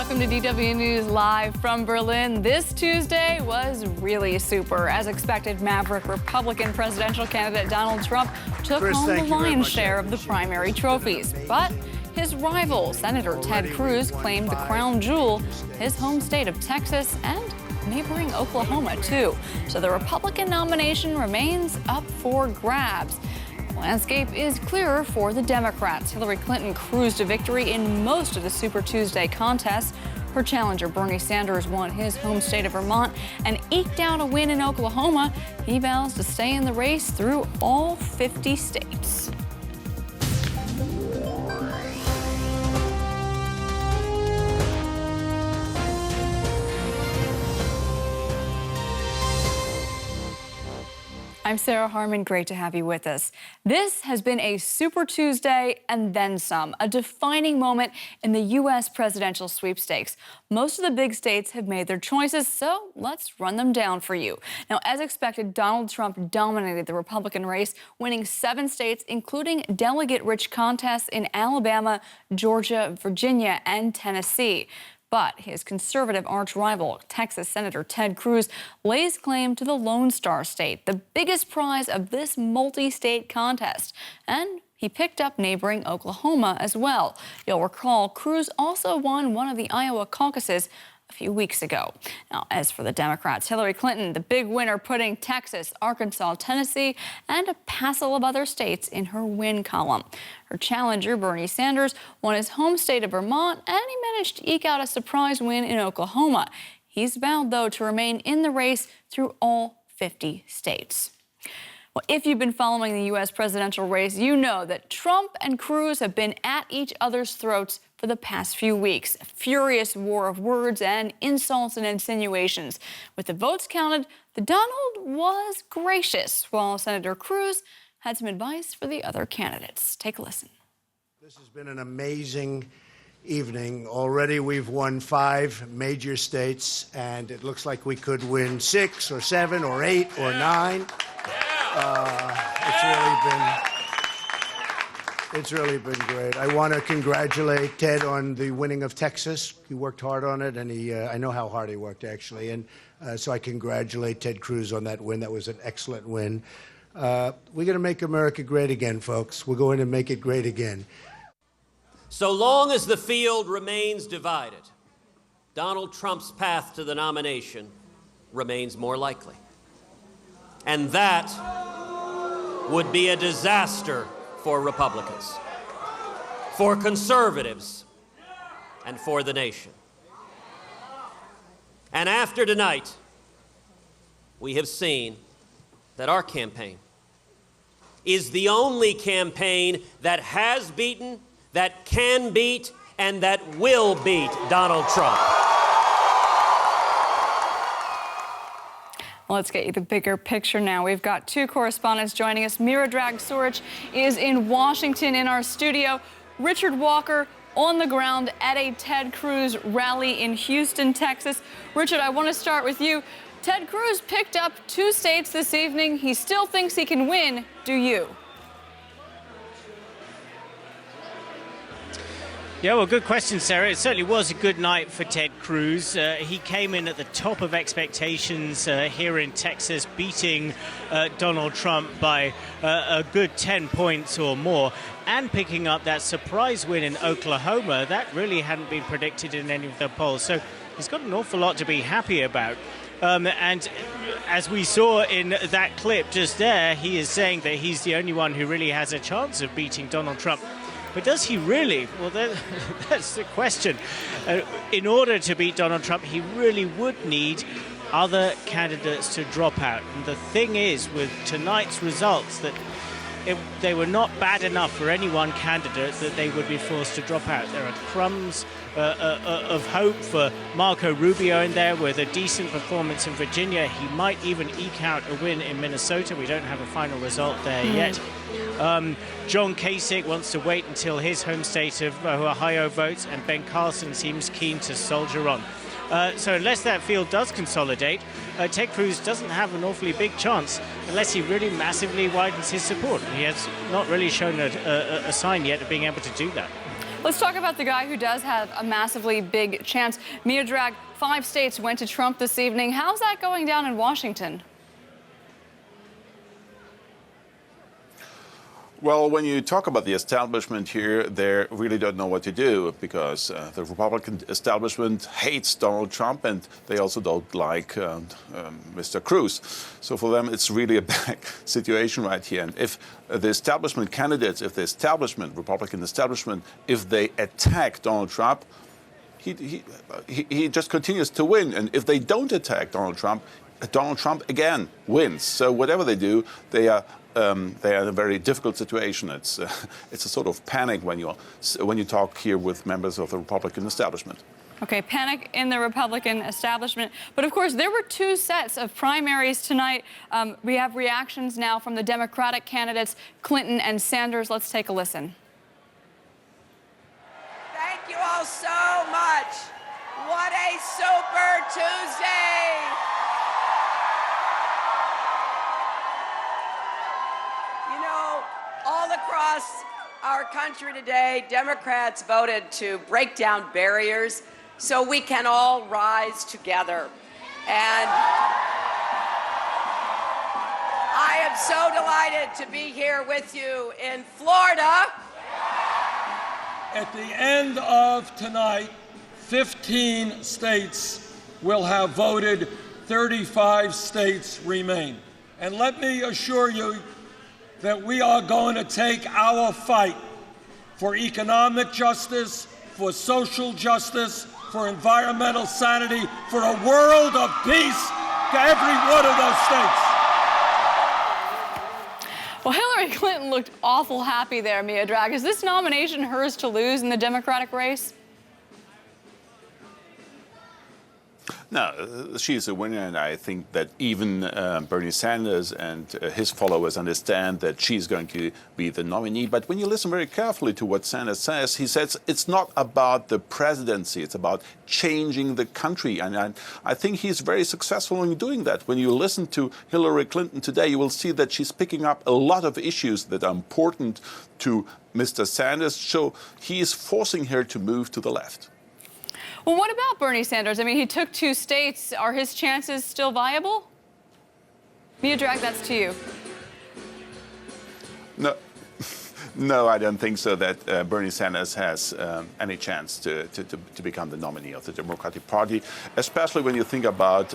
welcome to DW News Live from Berlin. This Tuesday was really super. As expected, maverick Republican presidential candidate Donald Trump took home the lion's share of the primary trophies. But his rival, Senator Ted Cruz, claimed the crown jewel, his home state of Texas and neighboring Oklahoma, too. So the Republican nomination remains up for grabs. The landscape is clearer for the Democrats. Hillary Clinton cruised to victory in most of the Super Tuesday contests. Her challenger, Bernie Sanders, won his home state of Vermont and eked out a win in Oklahoma. He vows to stay in the race through all 50 states. I'm Sarah Harmon. Great to have you with us. This has been a Super Tuesday and then some, a defining moment in the U.S. presidential sweepstakes. Most of the big states have made their choices, so let's run them down for you. Now, as expected, Donald Trump dominated the Republican race, winning 7 states, including delegate-rich contests in Alabama, Georgia, Virginia, and Tennessee. But his conservative arch-rival, Texas Senator Ted Cruz, lays claim to the Lone Star State, the biggest prize of this multi-state contest. And he picked up neighboring Oklahoma as well. You'll recall Cruz also won one of the Iowa caucuses a few weeks ago. Now, as for the Democrats, Hillary Clinton, the big winner, putting Texas, Arkansas, Tennessee, and a passel of other states in her win column. Her challenger, Bernie Sanders, won his home state of Vermont, and he managed to eke out a surprise win in Oklahoma. He's vowed, though, to remain in the race through all 50 states. Well, if you've been following the U.S. presidential race, you know that Trump and Cruz have been at each other's throats for the past few weeks. A furious war of words and insults and insinuations. With the votes counted, the Donald was gracious, while Senator Cruz had some advice for the other candidates. Take a listen. This has been an amazing evening. Already we've won 5 major states, and it looks like we could win 6 or 7 or 8 or 9. It's really been great. I want to congratulate Ted on the winning of Texas. He worked hard on it, and I know how hard he worked, actually. And so I congratulate Ted Cruz on that win. That was an excellent win. We're going to make America great again, folks. We're going to make it great again. So long as the field remains divided, Donald Trump's path to the nomination remains more likely. And that would be a disaster for Republicans, for conservatives, and for the nation. And after tonight, we have seen that our campaign is the only campaign that has beaten, that can beat, and that will beat Donald Trump. Let's get you the bigger picture now. We've got 2 correspondents joining us. Mira Drag-Sorich is in Washington in our studio. Richard Walker on the ground at a Ted Cruz rally in Houston, Texas. Richard, I want to start with you. Ted Cruz picked up 2 states this evening. He still thinks he can win. Do you? Yeah, well, good question, Sarah. It certainly was a good night for Ted Cruz. He came in at the top of expectations here in Texas, beating Donald Trump by a good 10 points or more, and picking up that surprise win in Oklahoma. That really hadn't been predicted in any of the polls. So he's got an awful lot to be happy about. And as we saw in that clip just there, he is saying that he's the only one who really has a chance of beating Donald Trump. But does he really? Well, that's the question. In order to beat Donald Trump, he really would need other candidates to drop out. And the thing is, with tonight's results, that they were not bad enough for any one candidate that they would be forced to drop out. There are crumbs of hope for Marco Rubio in there with a decent performance in Virginia. He might even eke out a win in Minnesota. We don't have a final result there yet. John Kasich wants to wait until his home state of Ohio votes, and Ben Carson seems keen to soldier on. So unless that field does consolidate, Ted Cruz doesn't have an awfully big chance unless he really massively widens his support. He has not really shown a sign yet of being able to do that. Let's talk about the guy who does have a massively big chance. Mia Drag, 5 states went to Trump this evening. How's that going down in Washington? Well, when you talk about the establishment here, they really don't know what to do because the Republican establishment hates Donald Trump and they also don't like Mr. Cruz. So for them, it's really a bad situation right here. And if the establishment candidates, if the establishment, Republican establishment, if they attack Donald Trump, he just continues to win. And if they don't attack Donald Trump again wins. So whatever they do, they are in a very difficult situation. It's a sort of panic when you talk here with members of the Republican establishment. Okay, panic in the Republican establishment. But of course, there were 2 sets of primaries tonight. We have reactions now from the Democratic candidates, Clinton and Sanders. Let's take a listen. Thank you all so much. What a Super Tuesday. You know, all across our country today, Democrats voted to break down barriers so we can all rise together. And I am so delighted to be here with you in Florida. At the end of tonight, 15 states will have voted, 35 states remain. And let me assure you that we are going to take our fight for economic justice, for social justice, for environmental sanity, for a world of peace to every one of those states. Well, Hillary Clinton looked awful happy there, Mia Drag. Is this nomination hers to lose in the Democratic race? No, she's a winner, and I think that even Bernie Sanders and his followers understand that she's going to be the nominee. But when you listen very carefully to what Sanders says, he says it's not about the presidency, it's about changing the country. And I think he's very successful in doing that. When you listen to Hillary Clinton today, you will see that she's picking up a lot of issues that are important to Mr. Sanders. So he is forcing her to move to the left. Well, what about Bernie Sanders? I mean, he took 2 states. Are his chances still viable? Mia Drag, that's to you. No, I don't think so that Bernie Sanders has any chance to become the nominee of the Democratic Party, especially when you think about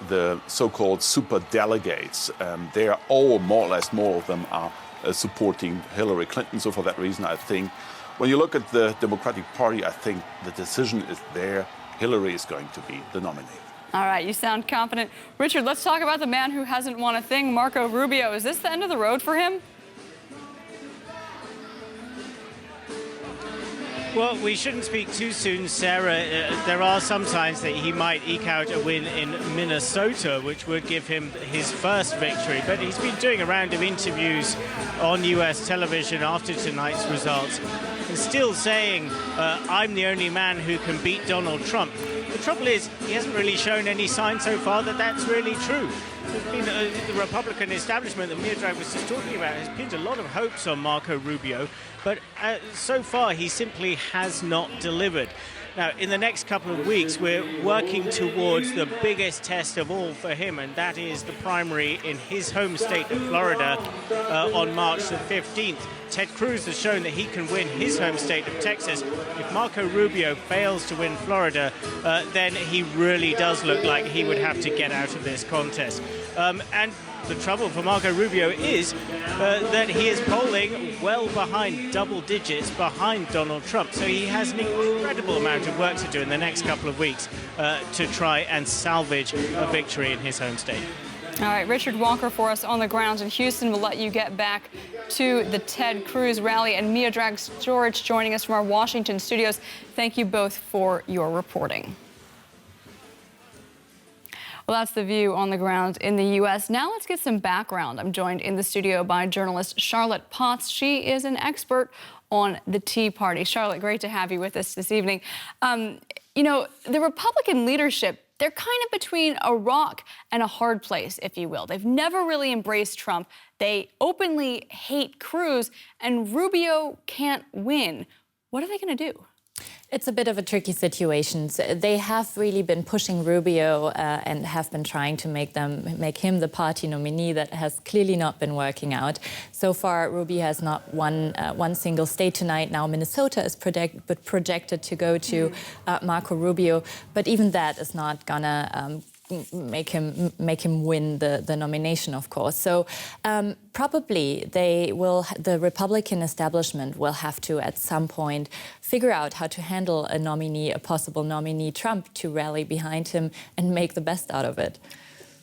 the so-called super delegates. They are all, more or less, more of them are supporting Hillary Clinton. So for that reason, I think when you look at the Democratic Party, I think the decision is there. Hillary is going to be the nominee. All right, you sound confident. Richard, let's talk about the man who hasn't won a thing, Marco Rubio. Is this the end of the road for him? Well, we shouldn't speak too soon, Sarah. There are some signs that he might eke out a win in Minnesota, which would give him his first victory. But he's been doing a round of interviews on U.S. television after tonight's results and still saying, I'm the only man who can beat Donald Trump. The trouble is, he hasn't really shown any sign so far that that's really true. There's been the Republican establishment that Mia Drag was just talking about has pinned a lot of hopes on Marco Rubio, but so far he simply has not delivered. Now, in the next couple of weeks, we're working towards the biggest test of all for him, and that is the primary in his home state of Florida on March the 15th. Ted Cruz has shown that he can win his home state of Texas. If Marco Rubio fails to win Florida, then he really does look like he would have to get out of this contest. And the trouble for Marco Rubio is that he is polling well behind double digits behind Donald Trump. So he has an incredible amount of work to do in the next couple of weeks to try and salvage a victory in his home state. All right, Richard Walker for us on the grounds in Houston. We'll let you get back to the Ted Cruz rally. And Mia Drag Storch joining us from our Washington studios. Thank you both for your reporting. Well, that's the view on the ground in the U.S. Now let's get some background. I'm joined in the studio by journalist Charlotte Potts. She is an expert on the Tea Party. Charlotte, great to have you with us this evening. You know, the Republican leadership, they're kind of between a rock and a hard place, if you will. They've never really embraced Trump. They openly hate Cruz, and Rubio can't win. What are they going to do? It's a bit of a tricky situation. So they have really been pushing Rubio and have been trying to make him the party nominee. That has clearly not been working out. So far, Rubio has not won one single state tonight. Now Minnesota is projected to go to Marco Rubio, but even that is not gonna make him win the nomination, of course. So probably the Republican establishment will have to at some point figure out how to handle a possible nominee Trump, to rally behind him and make the best out of it.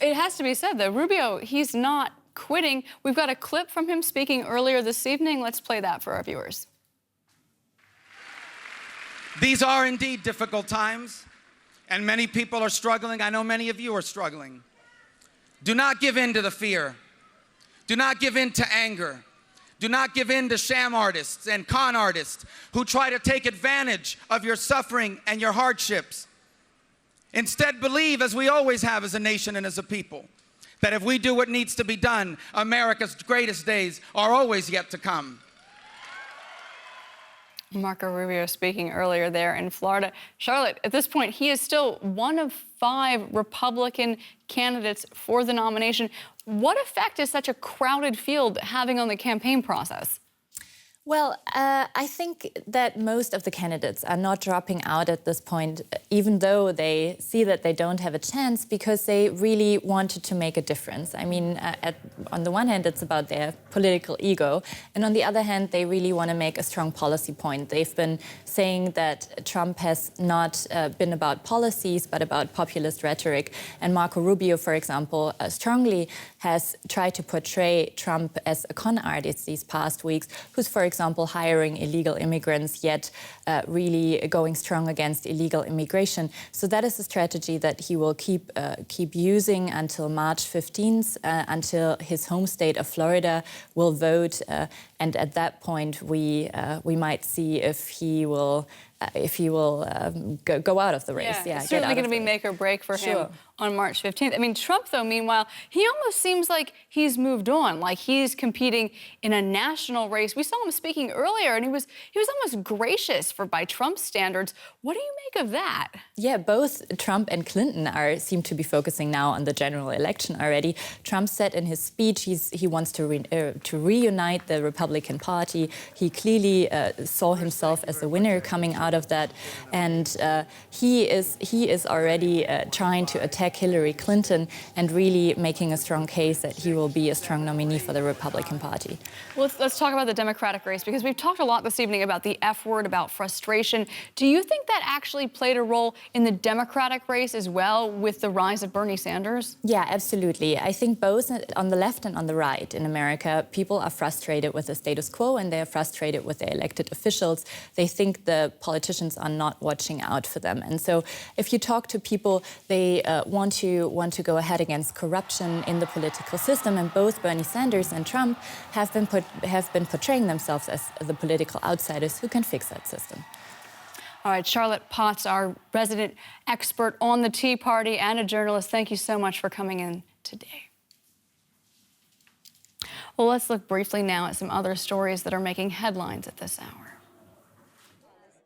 It has to be said, though, Rubio, he's not quitting. We've got a clip from him speaking earlier this evening. Let's play that for our viewers. These are indeed difficult times, and many people are struggling. I know many of you are struggling. Do not give in to the fear. Do not give in to anger. Do not give in to sham artists and con artists who try to take advantage of your suffering and your hardships. Instead, believe, as we always have as a nation and as a people, that if we do what needs to be done, America's greatest days are always yet to come. Marco Rubio speaking earlier there in Florida. Charlotte, at this point, he is still one of 5 Republican candidates for the nomination. What effect is such a crowded field having on the campaign process? Well, I think that most of the candidates are not dropping out at this point, even though they see that they don't have a chance, because they really wanted to make a difference. I mean, on the one hand, it's about their political ego, and on the other hand, they really want to make a strong policy point. They've been saying that Trump has not been about policies, but about populist rhetoric. And Marco Rubio, for example, strongly has tried to portray Trump as a con artist these past weeks, who's, for example, hiring illegal immigrants, yet really going strong against illegal immigration. So that is a strategy that he will keep using until March 15th, until his home state of Florida will vote. And at that point, we might see if he will go out of the race. Yeah, it's certainly going to be make or break for him on March 15th. I mean, Trump, though, meanwhile, he almost seems like he's moved on, like he's competing in a national race. We saw him speaking earlier, and he was almost gracious by Trump's standards. What do you make of that? Yeah, both Trump and Clinton seem to be focusing now on the general election already. Trump said in his speech he wants to reunite the Republican Party. He clearly saw himself as the winner coming out of that, and he is already trying to attack Hillary Clinton and really making a strong case that he will be a strong nominee for the Republican Party. Well, let's talk about the Democratic race, because we've talked a lot this evening about the F word, about frustration. Do you think that actually played a role in the Democratic race as well, with the rise of Bernie Sanders? Yeah, absolutely. I think both on the left and on the right in America, people are frustrated with the status quo, and they are frustrated with their elected officials. They think the politicians are not watching out for them. And so if you talk to people, they want to go ahead against corruption in the political system, and both Bernie Sanders and Trump have been portraying themselves as the political outsiders who can fix that system. All right, Charlotte Potts, our resident expert on the Tea Party and a journalist, thank you so much for coming in today. Well, let's look briefly now at some other stories that are making headlines at this hour.